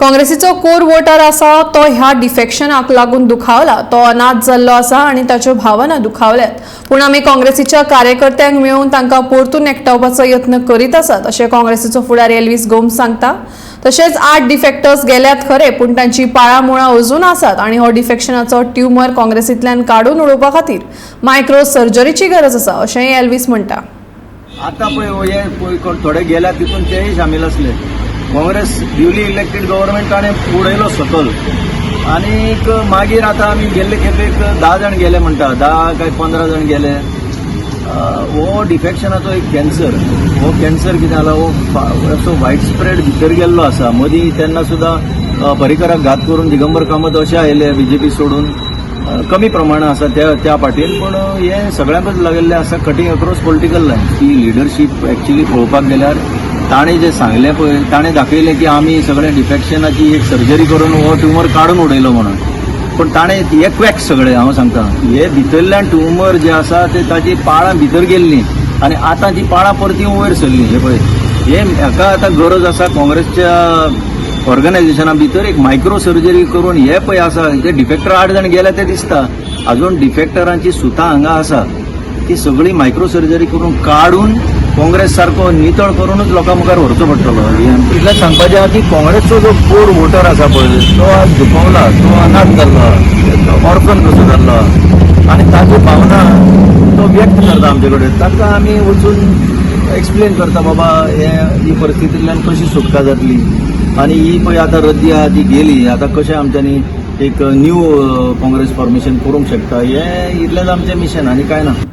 काँग्रेसीचो core voter आसा तो ह्या डिफेक्शनाक लागून दुखावला, तो अनाथ जाल्लो आसा आनी ताच्यो भावना दुखावल्यात। पूण आमी काँग्रेसीच्या कार्यकर्त्यांक मेळून तांकां परतून एकटावपाचो यत्न करीत आसात, अशें काँग्रेसीचो फुडारी एल्विस गोम्स सांगता। तशेंच 8 डिफेक्टर्स गेल्यात खरे, पूण तांची पाळामुळां अजून आसात आनी हो डिफेक्शनाचो ट्यूमर काँग्रेसींतल्यान काडून उडोवपा खातीर मायक्रो सर्जरीची गरज आसा, अशेंय एल्विस म्हणटा। आता पळय थोडे गेल्या तितून तेय शामील असले। काँग्रेस ड्युली इलेक्टेड गव्हर्नमेंट ताणें उडयलो सकल आनीक मागीर आतां आमी गेल्ले खेपेक 10 जाण गेले म्हणटा, 10 काय 15 जाण गेले। हो डिफेक्शनाचो एक कॅन्सर, हो कॅन्सर कितें जाला, हो असो वायड स्प्रेड भितर गेल्लो आसा। मदीं तेन्ना सुद्दां पर्रीकराक घात करून दिगंबर कामत अशे आयले बीजेपी सोडून, कमी प्रमाणात आसा त्या पार्टीन, पण हे सगळ्यांकच लागिल्लें आसा कटिंग अक्रॉस पॉलिटिकल लायन। ती लिडरशीप एक्चुअली पळोवपाक गेल्यार ताणें जें सांगलें पळय, ताणें दाखयलें की आमी सगळें डिफेक्शनाची एक सर्जरी करून हो ट्यूमर काडून उडयलो म्हणून, पण ताणें हे क्वॅक सगळें हांव सांगता, हे भितरल्यान ट्यूमर जे आसा ते ताची पाळां भितर गेल्लीं आनी आतां ती पाळां परती वयर सरलीं। हे पळय, हेका आतां गरज आसा काँग्रेसच्या ऑर्गनायझेशना भितर एक मायक्रो सर्जरी करून, हे पळय आसा ते डिफेक्टर 8 जाण गेले ते दिसता, अजून डिफेक्टरांची सुतां हांगा आसा, ती सगळी मायक्रो सर्जरी करून काडून काँग्रेस सारको नितळ करूनच लोकां मुखार व्हरचो पडटलो। इतलें सांगपाचें आहा की काँग्रेसचो जो कोर वोटर आसा पळय तो आज दुखवला, तो अनाथ जाल्लो, तो ऑर्फन कसो जाल्लो आनी ताच्यो भावना तो व्यक्त करता आमचे कडेन। ताका आमी वचून एक्सप्लेन करता, बाबा ही परिस्थितींतल्यान कशी सुटका जातली आनी ही पळय आतां रद्दी आहा ती गेली, आतां कशें आमच्यांनी एक न्यू काँग्रेस फॉर्मेशन करूंक शकता, हें इतलेंच आमचें मिशन आनी कांय ना।